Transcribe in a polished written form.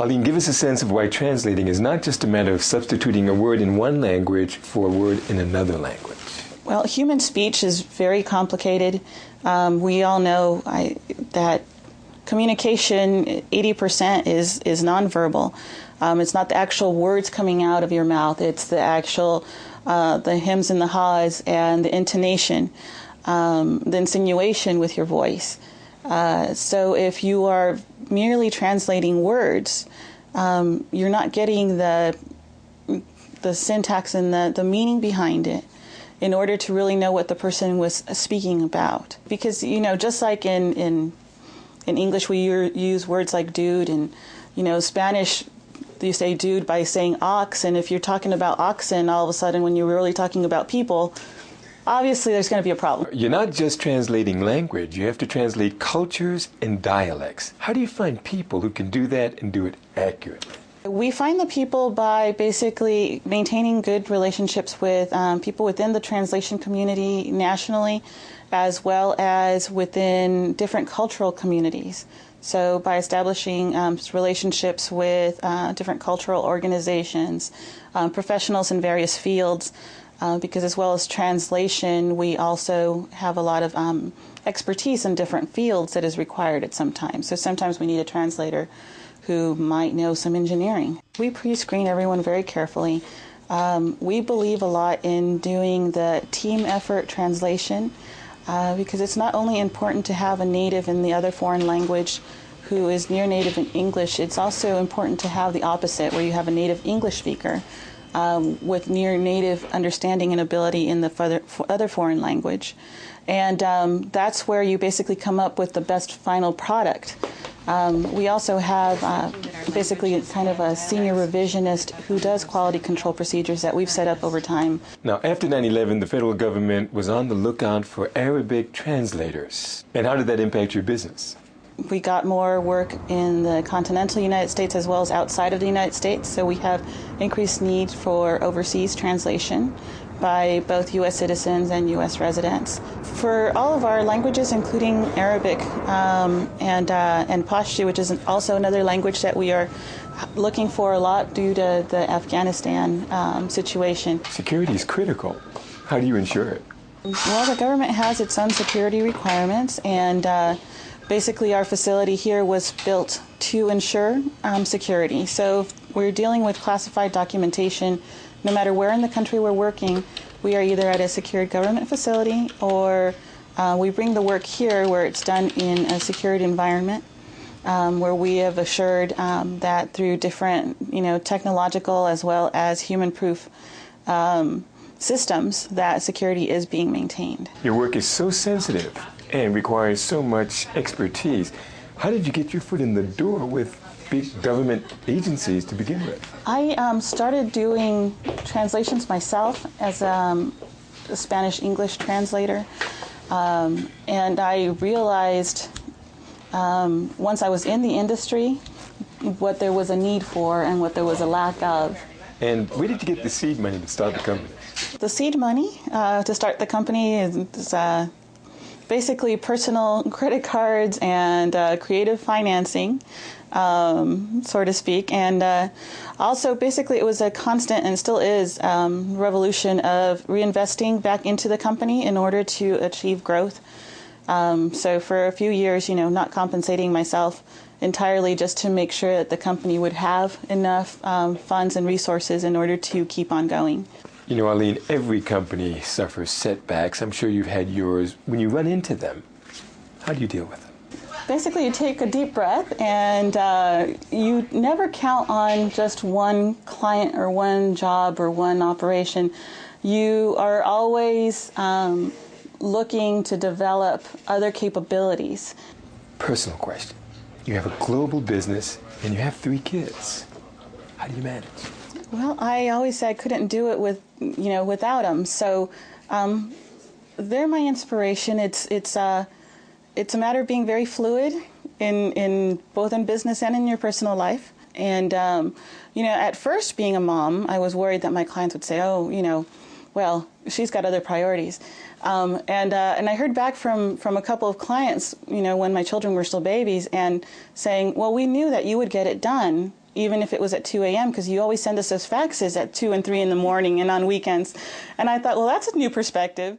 Arlene, give us a sense of why translating is not just a matter of substituting a word in one language for a word in another language. Well, human speech is very complicated. We all know that communication, 80% is nonverbal. It's not the actual words coming out of your mouth. It's the actual, the hems and the haws and the intonation, the insinuation with your voice. So if you are merely translating words, you're not getting the syntax and the meaning behind it in order to really know what the person was speaking about. Because, you know, just like in English we use words like dude, and, you know, Spanish you say dude by saying ox, and if you're talking about oxen, all of a sudden when you're really talking about people, obviously there's going to be a problem. You're not just translating language, you have to translate cultures and dialects. How do you find people who can do that and do it accurately? We find the people by basically maintaining good relationships with people within the translation community nationally, as well as within different cultural communities. So by establishing relationships with different cultural organizations, professionals in various fields, because as well as translation, we also have a lot of expertise in different fields that is required at some time. So sometimes we need a translator who might know some engineering. We pre-screen everyone very carefully. We believe a lot in doing the team effort translation because it's not only important to have a native in the other foreign language who is near native in English, it's also important to have the opposite, where you have a native English speaker with near native understanding and ability in the other foreign language. And that's where you basically come up with the best final product. We also have basically kind of a senior revisionist who does quality control procedures that we've set up over time. Now, after 9/11, the federal government was on the lookout for Arabic translators. And how did that impact your business? We got more work in the continental United States as well as outside of the United States, so we have increased need for overseas translation by both U.S. citizens and U.S. residents. For all of our languages, including Arabic and Pashto, which is also another language that we are looking for a lot due to the Afghanistan situation. Security is critical. How do you ensure it? Well, the government has its own security requirements, and basically our facility here was built to ensure security. So if we're dealing with classified documentation. No matter where in the country we're working, we are either at a secured government facility or we bring the work here where it's done in a secured environment, where we have assured that through different, technological as well as human-proof systems, that security is being maintained. Your work is so sensitive and requires so much expertise. How did you get your foot in the door with big government agencies to begin with? I started doing translations myself as a Spanish-English translator, and I realized once I was in the industry what there was a need for and what there was a lack of. And where did you get the seed money to start the company? The seed money to start the company is basically personal credit cards and creative financing, so to speak. And also basically it was a constant, and still is, revolution of reinvesting back into the company in order to achieve growth. So for a few years, not compensating myself entirely, just to make sure that the company would have enough funds and resources in order to keep on going. Arlene, every company suffers setbacks. I'm sure you've had yours. When you run into them, how do you deal with them? Basically, you take a deep breath, and you never count on just one client or one job or one operation. You are always looking to develop other capabilities. Personal question. You have a global business and you have 3 kids. How do you manage? Well, I always say I couldn't do it without them. So they're my inspiration. It's a matter of being very fluid in both in business and in your personal life. And at first, being a mom, I was worried that my clients would say, "Oh, well, she's got other priorities." And I heard back from a couple of clients, when my children were still babies, and saying, "Well, we knew that you would get it done. even if it was at 2 a.m., because you always send us those faxes at 2 and 3 in the morning and on weekends. And I thought, well, that's a new perspective.